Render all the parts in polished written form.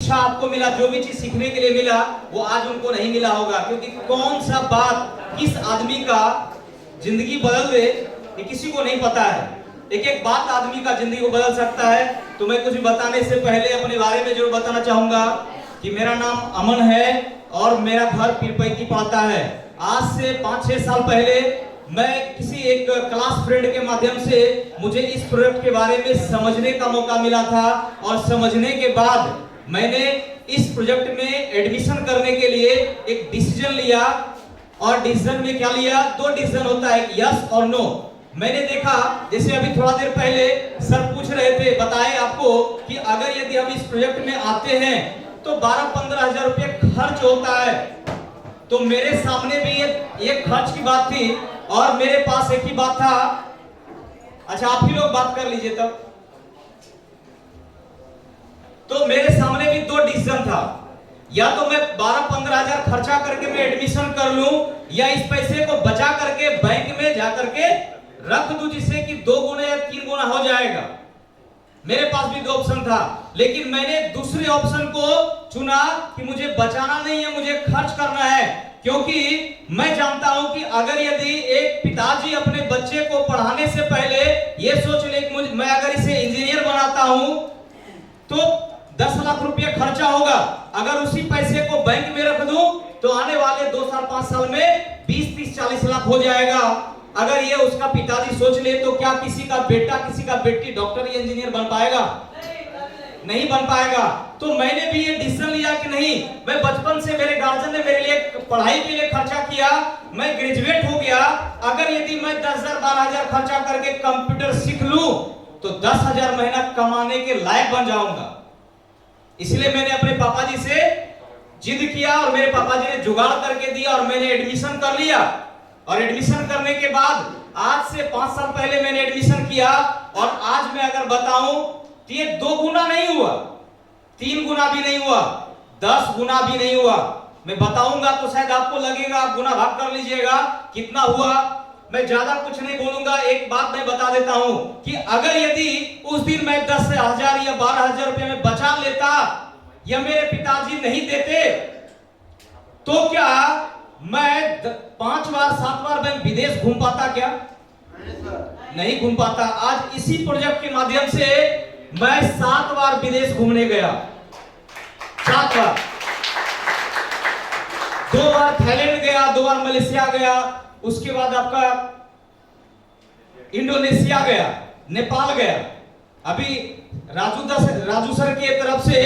शिक्षा आपको मिला, जो भी चीज सीखने के लिए मिला, वो आज उनको नहीं मिला होगा। क्योंकि कौन सा बात किस आदमी का जिंदगी बदल दे ये किसी को नहीं पता है। एक एक बात आदमी का जिंदगी को बदल सकता है। तो मैं कुछ बताने से पहले अपने बारे में जरूर बताना चाहूंगा कि मेरा नाम अमन है और मेरा घर पीरपैती पड़ता है। आज से 5-6 साल पहले मैं किसी एक क्लास फ्रेंड के माध्यम से मुझे इस प्रोजेक्ट के बारे में समझने का मौका मिला था और समझने के बाद मैंने इस प्रोजेक्ट में एडमिशन करने के लिए एक डिसीजन लिया। और डिसीजन में क्या लिया? 2 डिसीजन होता है, यस और नो। मैंने देखा, जैसे अभी थोड़ा देर पहले सर पूछ रहे थे, बताए आपको कि अगर यदि हम इस प्रोजेक्ट में आते हैं तो 12-15 हजार रुपये खर्च होता है। तो मेरे सामने भी ये खर्च की बात थी और मेरे पास एक ही बात था। अच्छा, आप ही लोग बात कर लीजिए तब। तो मेरे सामने भी 2 डिसीजन था, या तो मैं 12-15 हजार खर्चा करके मैं एडमिशन कर लूं, या इस पैसे को बचा करके बैंक में जा करके रख दूं, जिससे कि 2 गुना या 3 गुना हो जाएगा। मेरे पास भी 2 ऑप्शन था, लेकिन मैंने दूसरे ऑप्शन को चुना कि मुझे बचाना नहीं है, मुझे खर्च करना है। क्योंकि मैं जानता हूं कि अगर यदि एक पिताजी अपने बच्चे को पढ़ाने से पहले ये सोच ले कि मैं अगर इसे इंजीनियर बनाता हूं तो 10 लाख रुपया खर्चा होगा, अगर उसी पैसे को बैंक में रख दूं तो आने वाले 2 साल 5 साल में 20-30-40 लाख हो जाएगा। अगर ये उसका पिताजी सोच ले तो क्या किसी का बेटा, किसी का बेटी डॉक्टर या इंजीनियर बन पाएगा? नहीं बन पाएगा। तो मैंने भी ये डिसीजन लिया कि नहीं, मैं बचपन से मेरे गार्जियन ने मेरे लिए पढ़ाई के लिए खर्चा किया, मैं ग्रेजुएट हो गया। अगर यदि मैं 10,000-12,000 खर्चा करके कंप्यूटर सीख लूं तो 10,000 महीना कमाने के लायक बन जाऊंगा। इसलिए मैंने अपने पापा जी से जिद किया और मेरे पापा जी ने जुगाड़ करके दिया और मैंने एडमिशन कर लिया। और एडमिशन करने के बाद आज से 5 साल पहले मैंने एडमिशन किया और आज मैं अगर बताऊं तो ये 2 गुना नहीं हुआ, 3 गुना भी नहीं हुआ, 10 गुना भी नहीं हुआ। मैं बताऊंगा तो शायद आपको लगेगा, आप गुना भाग कर लीजिएगा कितना हुआ। मैं ज्यादा कुछ नहीं बोलूंगा, एक बात मैं बता देता हूं कि अगर यदि उस दिन मैं 10,000 या 12,000 रुपए में बचा लेता या मेरे पिताजी नहीं देते तो क्या मैं 5 बार 7 बार मैं विदेश घूम पाता? क्या नहीं घूम पाता। आज इसी प्रोजेक्ट के माध्यम से मैं 7 बार विदेश घूमने गया, 7 बार। 2 बार थाईलैंड गया, 2 बार मलेशिया गया, उसके बाद आपका इंडोनेशिया गया, नेपाल गया। अभी राजू सर की तरफ से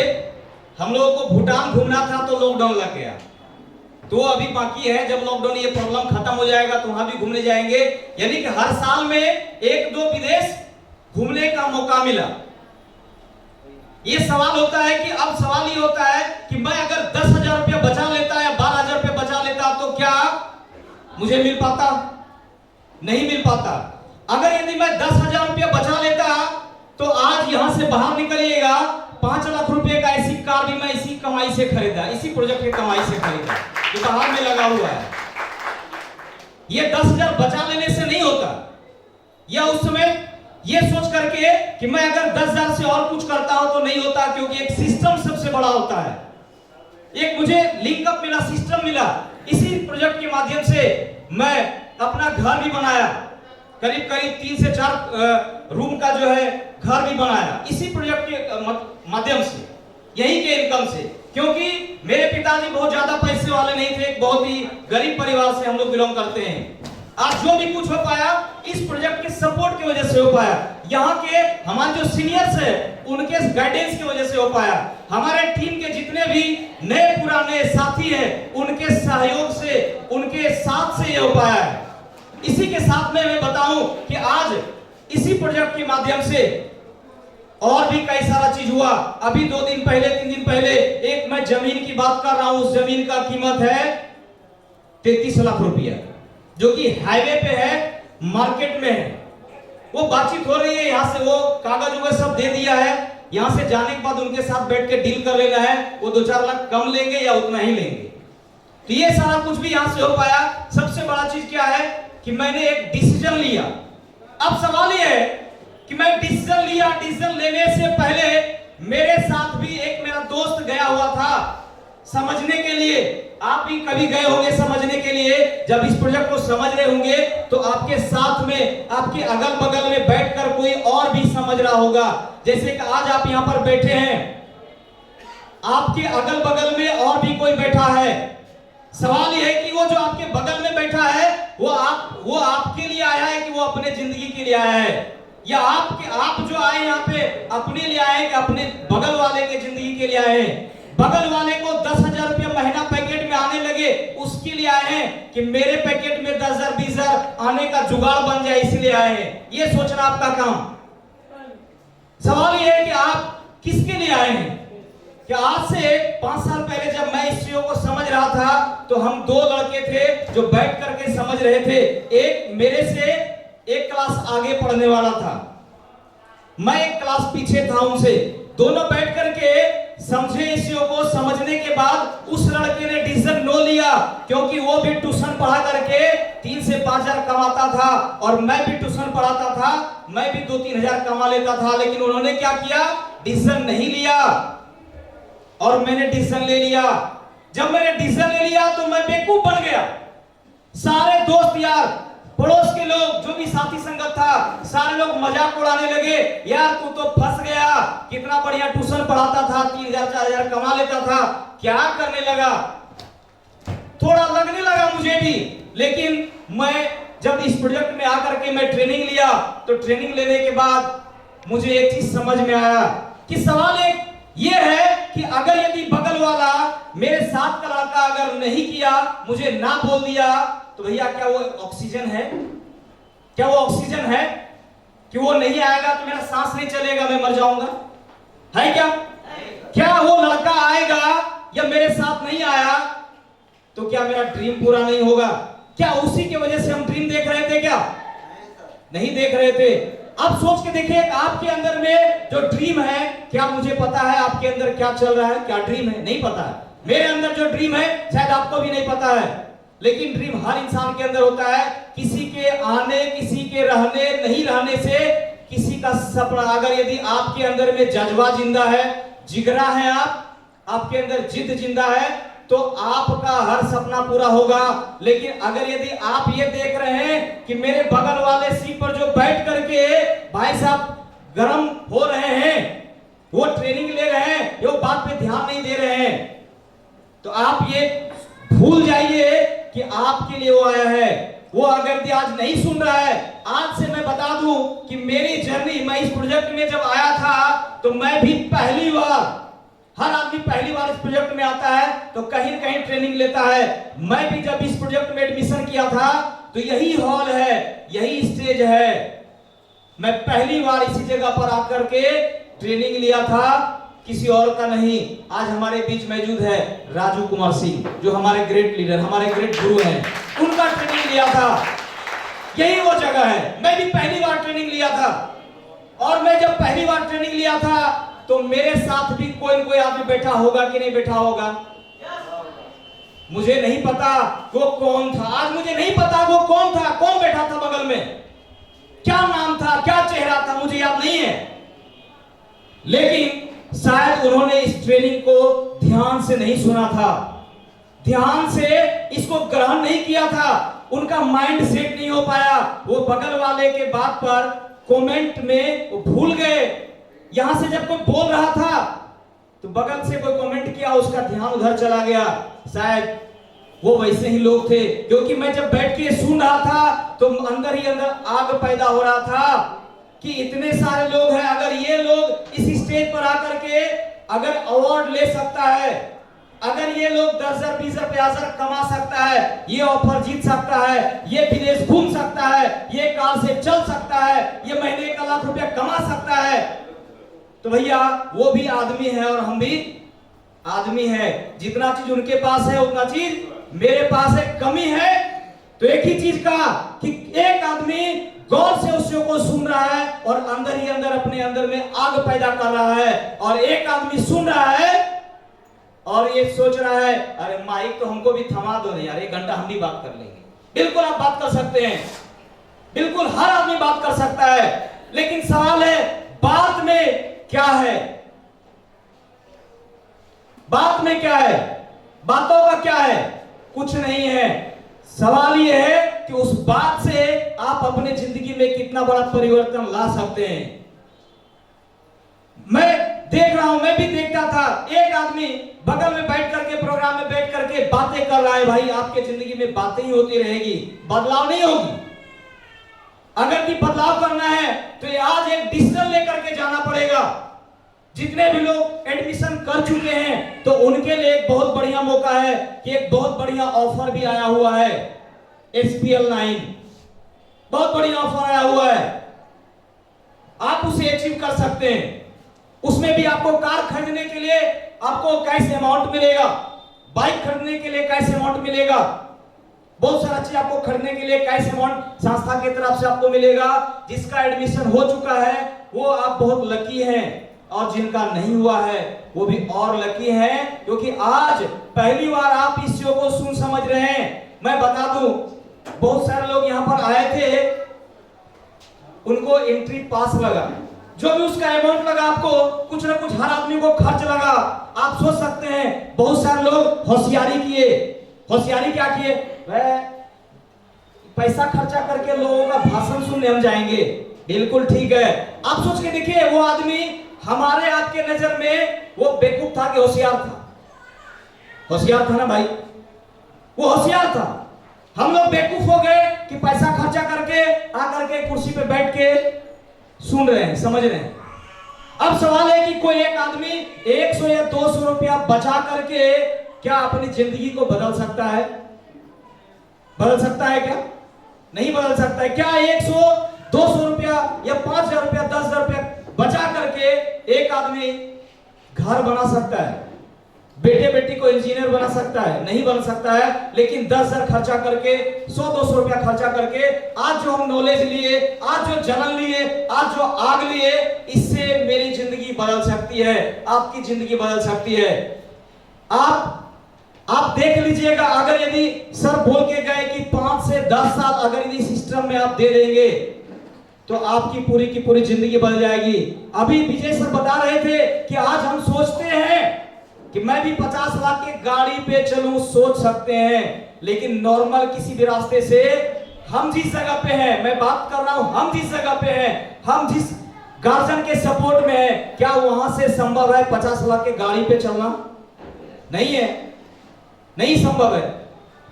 हम लोगों को भूटान घूमना था तो लॉकडाउन लग गया, तो अभी बाकी है। जब लॉकडाउन ये प्रॉब्लम खत्म हो जाएगा तो वहां भी घूमने जाएंगे। यानी कि हर साल में 1-2 विदेश घूमने का मौका मिला। ये सवाल होता है कि अब सवाल ये होता है कि मैं अगर 10,000 रुपया बचा लेता या 12,000 रुपया बचा लेता तो क्या मुझे मिल पाता? नहीं मिल पाता। अगर यदि मैं 10,000 रुपया बचा लेता तो आज यहां से बाहर निकलिएगा 5 लाख रुपए का ऐसी कार भी मैं इसी कमाई से खरीदा, इसी प्रोजेक्ट की कमाई से खरीदा जो बाहर में लगा हुआ है। ये 10,000 बचा लेने से नहीं होता, या उस समय ये सोच करके कि मैं अगर 10,000 से और कुछ करता हूं तो नहीं होता, क्योंकि एक सिस्टम सबसे बड़ा होता है। एक मुझे लिंकअप मिला, सिस्टम मिला। इसी प्रोजेक्ट के माध्यम से मैं अपना घर भी बनाया, करीब 3 से 4 रूम का जो है घर भी बनाया इसी प्रोजेक्ट के माध्यम से, यही के इनकम से। क्योंकि मेरे पिताजी बहुत ज्यादा पैसे वाले नहीं थे, एक बहुत ही गरीब परिवार से हम लोग बिलोंग करते हैं। आज जो भी कुछ हो पाया इस प्रोजेक्ट के सपोर्ट की वजह से हो पाया। यहाँ के हमारे जो सीनियर्स है उनके गाइडेंस की वजह से हो पाया। हमारे टीम के जितने भी नए पुराने साथी हैं उनके सहयोग से, उनके साथ से ये हो पाया है। इसी के साथ में मैं बताऊं कि आज इसी प्रोजेक्ट के माध्यम से और भी कई सारा चीज हुआ। अभी 2 दिन पहले 3 दिन पहले एक मैं जमीन की बात कर रहा हूं, उस जमीन का कीमत है 33 लाख रुपया, जो कि हाईवे पे है, मार्केट में है। वो बातचीत हो रही है, यहाँ से वो कागज वगैरह सब दे दिया है। यहाँ से जाने के बाद उनके साथ बैठ के डील कर लेना है, वो 2-4 लाख कम लेंगे या उतना ही लेंगे। तो ये सारा कुछ भी यहाँ से हो पाया। सबसे बड़ा चीज क्या है कि मैंने एक डिसीजन लिया। अब सवाल ये है कि मैं डिसीजन लिया, डिसीजन लेने से पहले मेरे साथ भी एक मेरा दोस्त गया हुआ था समझने के लिए। आप भी कभी गए होंगे समझने के लिए। जब इस प्रोजेक्ट को समझ रहे होंगे तो आपके साथ में, आपके अगल बगल में बैठकर कोई और भी समझ रहा होगा। जैसे कि आज आप यहाँ पर बैठे हैं, आपके अगल बगल में और भी कोई बैठा है। सवाल यह है कि वो जो आपके बगल में बैठा है वो आपके लिए आया है कि वो अपने जिंदगी के लिए आया है, या आप जो आए यहाँ पे अपने लिए आए हैं कि अपने बगल वाले के जिंदगी के लिए आए हैं। बगल वाले को 10,000 रुपया महीना पैकेट में आने लगे, उसके लिए आए हैं कि मेरे पैकेट में 10,000 20,000 आने का जुगाड़ बन जाए, इसलिए आए हैं। ये सोचना आपका काम। सवाल यह है कि आप किसके लिए आए हैं। कि आज से 5 साल पहले जब मैं इस चीजों को समझ रहा था तो हम 2 लड़के थे जो बैठ करके समझ रहे थे। एक मेरे से एक क्लास आगे पढ़ने वाला था, मैं एक क्लास पीछे था उनसे। दोनों बैठ करके समझे इस चीजों को। समझने के बाद उस लड़के ने डिसीजन नो लिया, क्योंकि वो भी ट्यूशन पढ़ा करके 3 से 5 हजार कमाता था और मैं भी ट्यूशन पढ़ाता था, मैं भी 2-3 हजार कमा लेता था। लेकिन उन्होंने क्या किया, डिसीजन नहीं लिया और मैंने डिसीजन ले लिया। जब मैंने डिसीजन ले लिया तो मैं बेवकूफ बन गया। सारे दोस्त यार, पड़ोस के लोग, जो भी साथी संगत था, सारे लोग मजाक उड़ाने लगे। यार तू तो फंस गया, कितना बढ़िया ट्यूशन पढ़ाता था, 3,000-4,000 कमा लेता था, क्या करने लगा। थोड़ा लगने लगा मुझे भी। लेकिन मैं जब इस प्रोजेक्ट में आकर के मैं ट्रेनिंग लिया तो ट्रेनिंग लेने के बाद मुझे एक चीज समझ में आया कि सवाल एक ये है कि अगर यदि बगल वाला मेरे साथ का लड़का अगर नहीं किया, मुझे ना बोल दिया, तो भैया क्या वो ऑक्सीजन है? क्या वो ऑक्सीजन है कि वो नहीं आएगा तो मेरा सांस नहीं चलेगा, मैं मर जाऊंगा? है क्या? क्या वो लड़का आएगा या मेरे साथ नहीं आया तो क्या मेरा ड्रीम पूरा नहीं होगा? क्या उसी की वजह से हम ड्रीम देख रहे थे? क्या नहीं देख रहे थे? अब सोच के देखिए, आपके अंदर में जो ड्रीम है, क्या मुझे पता है आपके अंदर क्या चल रहा है, क्या ड्रीम है? नहीं पता है। मेरे अंदर जो ड्रीम है शायद आपको भी नहीं पता है, लेकिन ड्रीम हर इंसान के अंदर होता है। किसी के आने, किसी के रहने नहीं रहने से किसी का सपना, अगर यदि आपके अंदर में जज्बा जिंदा है, जिगरा है, आपके अंदर जिद जिंदा है, तो आपका हर सपना पूरा होगा। लेकिन अगर यदि आप ये देख रहे हैं कि मेरे बगल वाले सीट पर जो बैठ करके भाई साहब गर्म हो रहे हैं, वो ट्रेनिंग ले रहे हैं, वो बात पे ध्यान नहीं दे रहे हैं, तो आप ये भूल जाइए कि आपके लिए वो आया है। वो अगर आज नहीं सुन रहा है, आज से मैं बता दूं कि मेरी जर्नी, मैं इस प्रोजेक्ट में जब आया था तो मैं भी पहली बार, हर आदमी पहली बार इस प्रोजेक्ट में आता है तो कहीं कहीं ट्रेनिंग लेता है। मैं भी जब इस प्रोजेक्ट में एडमिशन किया था तो यही हॉल है, यही स्टेज है। मैं पहली बार इसी जगह पर आकर के ट्रेनिंग लिया था, किसी और का नहीं। आज हमारे बीच मौजूद है राजू कुमार सिंह, जो हमारे ग्रेट लीडर, हमारे ग्रेट गुरु हैं, उनका ट्रेनिंग लिया था। यही वो जगह है। मैं भी पहली बार ट्रेनिंग लिया था, और मैं जब पहली बार ट्रेनिंग लिया था तो मेरे साथ भी कोई न कोई आदमी बैठा होगा कि नहीं बैठा होगा, मुझे नहीं पता वो कौन था। आज मुझे नहीं पता वो कौन था, कौन बैठा था बगल में, क्या नाम था, क्या चेहरा था, मुझे याद नहीं है। लेकिन शायद उन्होंने इस ट्रेनिंग को ध्यान से नहीं सुना था, ध्यान से इसको ग्रहण नहीं किया था, उनका माइंड सेट नहीं हो पाया। वो बगल वाले के बात पर कमेंट में वो भूल गए। यहां से जब कोई बोल रहा था तो बगल से कोई कमेंट किया, उसका ध्यान उधर चला गया। शायद वो वैसे ही लोग थे, क्योंकि मैं जब बैठ के सुन रहा था तो अंदर ही अंदर आग पैदा हो रहा था कि इतने सारे लोग हैं, अगर ये लोग इस स्टेज पर आकर के अगर अवार्ड ले सकता है, अगर ये लोग 10,000 20,000 50,000 कमा सकता है, ये ऑफर जीत सकता है, ये विदेश घूम सकता है, ये कार से चल सकता है, ये महीने 1 लाख रुपया कमा सकता है, तो भैया वो भी आदमी है और हम भी आदमी है। जितना चीज उनके पास है उतना चीज मेरे पास है, कमी है तो एक ही चीज का कि एक आदमी गौर से उस को सुन रहा है और अंदर ही अंदर अपने अंदर में आग पैदा कर रहा है, और एक आदमी सुन रहा है और ये सोच रहा है अरे माइक तो हमको भी थमा दो यार, 1 घंटा हम भी बात कर लेंगे। बिल्कुल आप बात कर सकते हैं, बिल्कुल हर आदमी बात कर सकता है, लेकिन सवाल है बात में क्या है। बात में क्या है, बातों का क्या है, कुछ नहीं है। सवाल यह है कि उस बात से आप अपने जिंदगी में कितना बड़ा परिवर्तन ला सकते हैं। मैं देख रहा हूं, मैं भी देखता था, एक आदमी बगल में बैठ करके, प्रोग्राम में बैठ करके बातें कर रहा है। भाई आपके जिंदगी में बातें ही होती रहेगी, बदलाव नहीं होगी। अगर कि बदलाव करना है तो ये आज एक डिसीजन लेकर के जाना पड़ेगा। जितने भी लोग एडमिशन कर चुके हैं तो उनके लिए एक बहुत बढ़िया मौका है कि एक बहुत बढ़िया ऑफर भी आया हुआ है, SPL 9 बहुत बढ़िया ऑफर आया हुआ है, आप उसे अचीव कर सकते हैं। उसमें भी आपको कार खरीदने के लिए आपको कैश अमाउंट मिलेगा, बाइक खरीदने के लिए कैश अमाउंट मिलेगा, बहुत सारा चीज आपको खरीदने के लिए कैश अमाउंट संस्था की तरफ से आपको मिलेगा। जिसका एडमिशन हो चुका है वो आप बहुत लकी हैं, और जिनका नहीं हुआ है वो भी और लकी हैं, क्योंकि आज पहली बार आप इस शो को सुन समझ रहे हैं। मैं बता दूं, बहुत सारे लोग यहां पर आए थे, उनको एंट्री पास लगा, जो भी उसका अमाउंट लगा, आपको कुछ ना कुछ हर आदमी को खर्च लगा। आप सोच सकते हैं बहुत सारे लोग होशियारी किए। होशियारी क्या किए? वह पैसा खर्चा करके लोगों का भाषण सुनने हम जाएंगे, बिल्कुल ठीक है। आप सोच के देखिए, वो आदमी हमारे आपके नजर में वो बेवकूफ था कि होशियार था? होशियार था ना भाई, वो होशियार था। हम लोग बेवकूफ हो गए कि पैसा खर्चा करके आकर के कुर्सी पे बैठ के सुन रहे हैं, समझ रहे हैं। अब सवाल है कि कोई एक आदमी 100 या 200 रुपया बचा करके क्या अपनी जिंदगी को बदल सकता है? बदल सकता है क्या? नहीं बदल सकता है। क्या 100 200 रुपया या 5,000 रुपया 10,000 रुपया बचा करके एक आदमी घर बना सकता है, बेटे बेटी को इंजीनियर बना सकता है? नहीं बन सकता है। लेकिन 10,000 खर्चा करके, 100-200 रुपया खर्चा करके आज जो हम नॉलेज लिए, आज जो जलन लिए, आज जो आग लिए, इससे मेरी जिंदगी बदल सकती है, आपकी जिंदगी बदल सकती है। आप देख लीजिएगा, अगर यदि सर बोल के गए कि 5 से 10 साल अगर यदि सिस्टम में आप दे देंगे तो आपकी पूरी की पूरी जिंदगी बदल जाएगी। अभी विजय सर बता रहे थे कि आज हम सोचते हैं कि मैं भी 50 लाख की गाड़ी पे चलूं, सोच सकते हैं, लेकिन नॉर्मल किसी भी रास्ते से हम जिस जगह पे हैं, मैं बात कर रहा हूं, हम जिस जगह पे हैं, हम जिस गार्जियन के सपोर्ट में हैं, क्या वहां से संभव है 50 लाख की गाड़ी पे चलना? नहीं है, नहीं संभव है।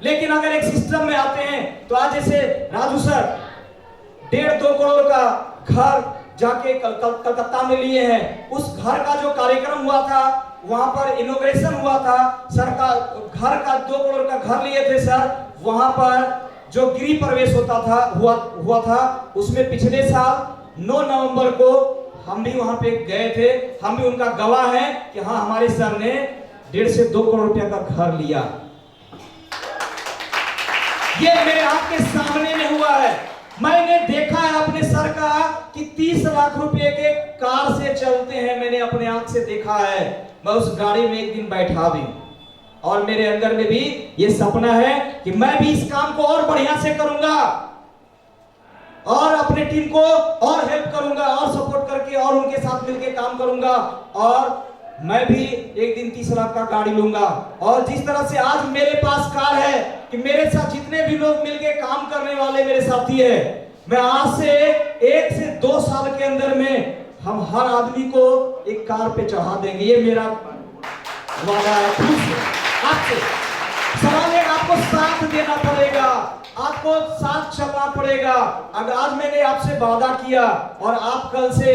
लेकिन अगर एक सिस्टम में आते हैं तो आज जैसे राजू सर 1.5-2 करोड़ का घर जाके कलकत्ता में लिए हैं, उस घर का जो कार्यक्रम हुआ था, वहां पर इनॉग्रेशन हुआ था सर का, घर का 2 करोड़ का घर लिए थे सर। वहां पर जो गृह प्रवेश होता था हुआ था, उसमें पिछले साल 9 नवंबर को हम भी वहां पे गए थे। हम भी उनका गवाह हैं कि हाँ, हमारे सर ने 1.5 से 2 करोड़ रुपया का घर लिया। ये मेरे आंख के सामने में हुआ है। मैंने देखा है अपने सर का कि 30 लाख रुपए के कार से चलते हैं, मैंने अपने आंख से देखा है। मैं उस गाड़ी में एक दिन बैठा भी, और मेरे अंदर में भी ये सपना है कि मैं भी इस काम को और बढ़िया से करूंगा, और अपने टीम को और हेल्प करूंगा, और सपोर्ट करके और उनके साथ मिलकर काम करूंगा, और मैं भी एक दिन 30 लाख का गाड़ी लूंगा। और जिस तरह से आज मेरे पास कार है कि मेरे साथ जितने भी लोग मिलके काम करने वाले मेरे साथी है, मैं आज से 1 से 2 साल के अंदर में हम हर आदमी को एक कार पे चढ़ा देंगे। ये मेरा वादा है आपसे। सवाल है, आपको साथ देना पड़ेगा, आपको साथ चलना पड़ेगा। अगर आज मैंने आपसे वादा किया और आप कल से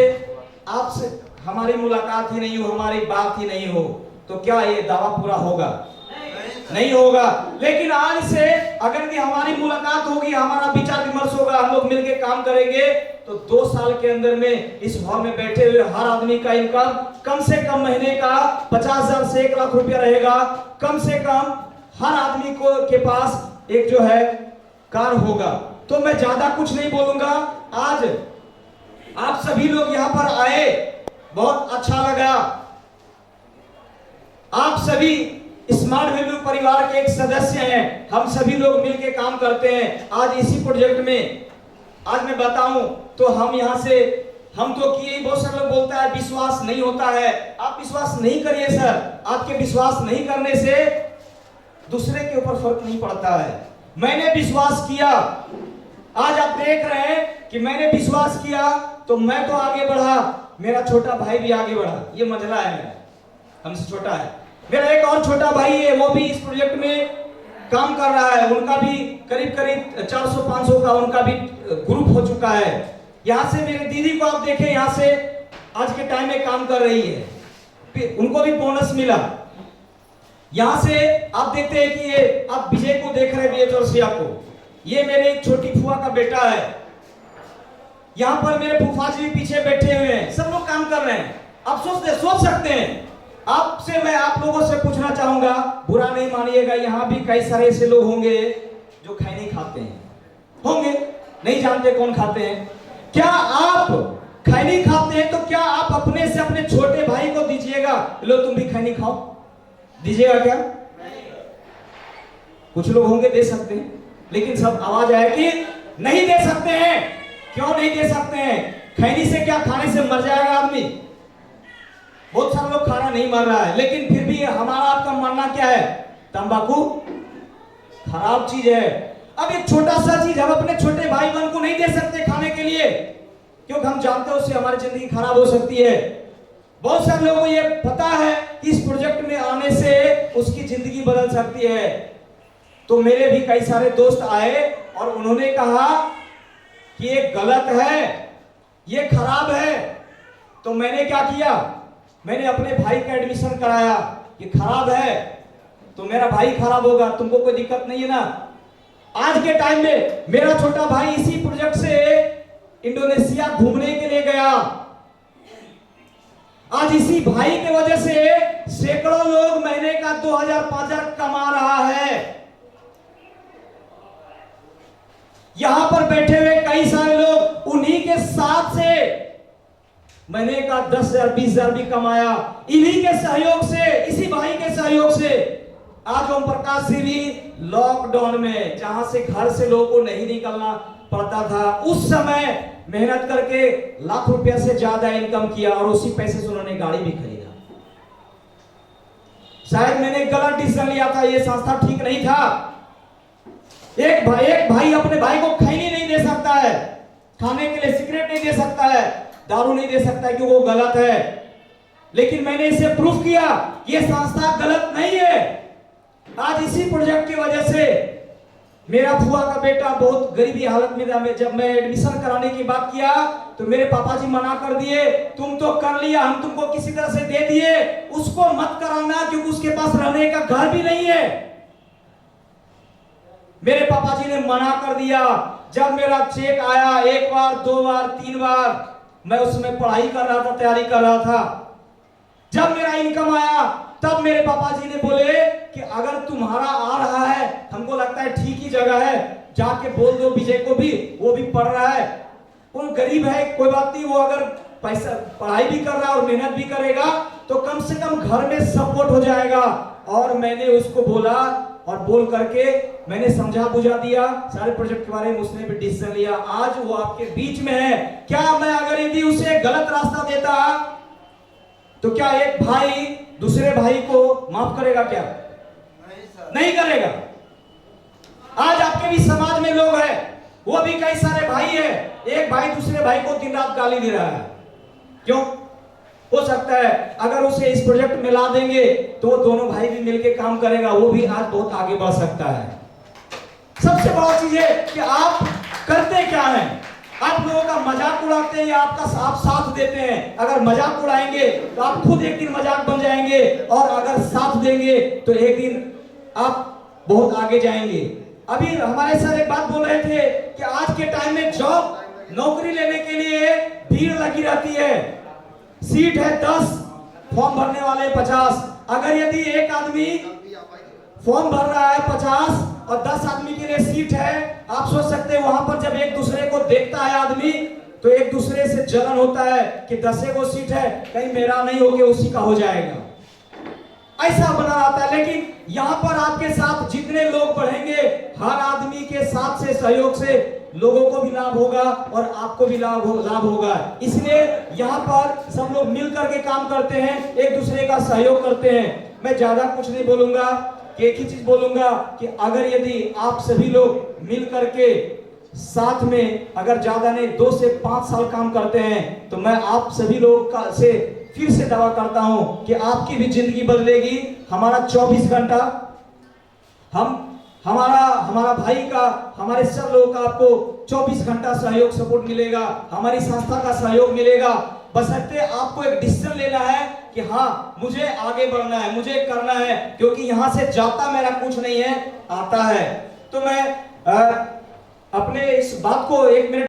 आपसे हमारी मुलाकात ही नहीं हो, हमारी बात ही नहीं हो, तो क्या ये दावा पूरा होगा? नहीं होगा। लेकिन आज से अगर कि हमारी मुलाकात होगी, हमारा विचार विमर्श होगा, हम लोग मिलकर काम करेंगे, तो 2 साल के अंदर में इस हॉल में बैठे हुए हर आदमी का इनकम कम से कम महीने का 50,000 से 1 लाख रुपया रहेगा। कम से कम हर आदमी को के पास एक जो है कार होगा। तो मैं ज्यादा कुछ नहीं बोलूंगा। आज आप सभी लोग यहां पर आए, बहुत अच्छा लगा। आप सभी स्मार्ट वैल्यू परिवार के एक सदस्य हैं, हम सभी लोग मिलकर काम करते हैं। आज इसी प्रोजेक्ट में आज मैं बताऊं तो हम यहां से हम तो किए, बहुत सारे लोग बोलता है विश्वास नहीं होता है। आप विश्वास नहीं करिए सर, आपके विश्वास नहीं करने से दूसरे के ऊपर फर्क नहीं पड़ता है। मैंने विश्वास किया, आज आप देख रहे हैं कि मैंने विश्वास किया तो मैं तो आगे बढ़ा, मेरा छोटा भाई भी आगे बढ़ा। ये मंझला है मेरा, हमसे छोटा है। मेरा एक और छोटा भाई है, वो भी इस प्रोजेक्ट में काम कर रहा है। उनका भी करीब करीब 400-500 का उनका भी ग्रुप हो चुका है। यहाँ से मेरी दीदी को आप देखें, यहाँ से आज के टाइम में काम कर रही है, उनको भी बोनस मिला। यहाँ से आप देखते हैं कि ये आप विजय को देख रहे हैं, विजय चौरसिया को, ये मेरे एक छोटी फुआ का बेटा है। यहाँ पर मेरे फूफा जी पीछे बैठे हुए हैं, सब लोग काम कर रहे हैं। आप सोच सकते हैं। आपसे मैं आप लोगों से पूछना चाहूंगा, बुरा नहीं मानिएगा, यहाँ भी कई सारे ऐसे लोग होंगे जो खैनी खाते हैं, होंगे, नहीं जानते कौन खाते हैं। क्या आप खैनी खाते हैं तो क्या आप अपने से अपने छोटे भाई को दीजिएगा, लो तुम भी खैनी खाओ, दीजिएगा क्या? कुछ लोग होंगे दे सकते हैं, लेकिन सब आवाज आए कि नहीं दे सकते हैं। क्यों नहीं दे सकते हैं? खैनी से क्या, खाने से मर जाएगा आदमी? बहुत सारे लोग खाना नहीं मर रहा है, लेकिन फिर भी हमारा आपका मानना क्या है? तंबाकू खराब चीज है। अब एक छोटा सा चीज हम अपने छोटे भाई बहन को नहीं दे सकते खाने के लिए, क्योंकि हम जानते हैं उससे हमारी जिंदगी खराब हो सकती है। बहुत सारे लोगों को ये पता है कि इस प्रोजेक्ट में आने से उसकी जिंदगी बदल सकती है। तो मेरे भी कई सारे दोस्त आए और उन्होंने कहा कि ये गलत है, ये खराब है। तो मैंने क्या किया, मैंने अपने भाई का एडमिशन कराया। ये खराब है तो मेरा भाई खराब होगा, तुमको कोई दिक्कत नहीं है ना। आज के टाइम में मेरा छोटा भाई इसी प्रोजेक्ट से इंडोनेशिया घूमने के लिए गया। आज इसी भाई के वजह से सैकड़ों लोग महीने का 2000-5000 कमा रहा है। यहां पर बैठे हुए कई सारे लोग उन्हीं के साथ से महीने का 10,000-20,000 भी कमाया, इन्हीं के सहयोग से, इसी भाई के सहयोग से। आज ओम प्रकाश जी भी लॉकडाउन में, जहां से घर से लोगों को नहीं निकलना पड़ता था, उस समय मेहनत करके लाख रुपया से ज्यादा इनकम किया और उसी पैसे से उन्होंने गाड़ी भी खरीदा। शायद मैंने गलत डिसीजन लिया था, यह संस्था ठीक नहीं था। एक भाई अपने भाई को खैनी नहीं दे सकता है, खाने के लिए सिगरेट नहीं दे सकता है, दारू नहीं दे सकता है, क्योंकि वो गलत है। लेकिन मैंने इसे प्रूफ किया ये संस्था गलत नहीं है। आज इसी प्रोजेक्ट की वजह से मेरा फुआ का बेटा बहुत गरीबी हालत में था। जब मैं एडमिशन कराने की बात किया तो मेरे पापा जी मना कर दिए, तुम तो कर लिया, हम तुमको किसी तरह से दे दिए, उसको मत कराना क्योंकि उसके पास रहने का घर भी नहीं है। मेरे पापा जी ने मना कर दिया। जब मेरा चेक आया 1 बार 2 बार 3 बार, मैं उसमें पढ़ाई कर रहा था, तैयारी कर रहा था। जब मेरा इनकम आया तब मेरे पापा जी ने बोले कि अगर तुम्हारा आ रहा है, हमको लगता है ठीक ही जगह है, जाके बोल दो विजय को भी, वो भी पढ़ रहा है, वो गरीब है, कोई बात नहीं, वो अगर पैसा पढ़ाई भी कर रहा है और मेहनत भी करेगा तो कम से कम घर में सपोर्ट हो जाएगा। और मैंने उसको बोला और बोल करके मैंने समझा बुझा दिया सारे प्रोजेक्ट के बारे में, उसने भी डिसीजन लिया। आज वो आपके बीच में है। क्या मैं अगर यदि उसे गलत रास्ता देता तो क्या एक भाई दूसरे भाई को माफ करेगा? क्या नहीं करेगा। आज आपके भी समाज में लोग हैं, वो भी कई सारे भाई है, एक भाई दूसरे भाई को दिन रात गाली दे रहा है। क्यों? हो सकता है अगर उसे इस प्रोजेक्ट में ला देंगे तो वो दोनों भाई भी मिलके काम करेगा, वो भी आज बहुत आगे बढ़ सकता है। सबसे बड़ा चीज है कि आप करते क्या हैं। आप लोगों का मजाक उड़ाते हैं या आप साथ देते हैं? अगर मजाक उड़ाएंगे तो आप खुद एक दिन मजाक बन जाएंगे, और अगर साथ देंगे तो एक दिन आप बहुत आगे जाएंगे। अभी हमारे सर एक बात बोल रहे थे कि आज के टाइम में जॉब नौकरी लेने के लिए भीड़ लगी रहती है। सीट है 10, फॉर्म भरने वाले 50। अगर यदि एक आदमी फॉर्म भर रहा है 50 और 10 आदमी के लिए सीट है, आप सोच सकते हैं वहां पर जब एक दूसरे को देखता है आदमी तो एक दूसरे से जलन होता है कि 10 को सीट है, कहीं मेरा नहीं हो गया उसी का हो जाएगा, ऐसा बना रहता है। लेकिन यहाँ पर आपके साथ जितने लोग बढ़ेंगे, हर आदमी के साथ से सहयोग से लोगों को भी लाभ होगा और आपको भी लाभ होगा। इसलिए यहाँ पर सब लोग मिल करके काम करते हैं, एक दूसरे का सहयोग करते हैं। मैं ज्यादा कुछ नहीं बोलूंगा, एक ही चीज बोलूंगा कि अगर यदि आप सभी लोग मिल करके साथ में अगर ज्यादा नहीं 2 से 5 साल काम करते हैं तो मैं आप सभी लोग का से फिर से दावा करता हूं कि आपकी भी जिंदगी बदलेगी। हमारा 24 घंटा हमारा भाई का, हमारे सब लोगों का आपको 24 घंटा सहयोग सपोर्ट मिलेगा, हमारी संस्था का सहयोग मिलेगा। बशर्ते आपको एक डिसीजन लेना है कि हाँ मुझे आगे बढ़ना है, मुझे करना है, क्योंकि यहां से जाता मेरा कुछ नहीं है, आता है। तो मैं अपने इस बात को 1 मिनट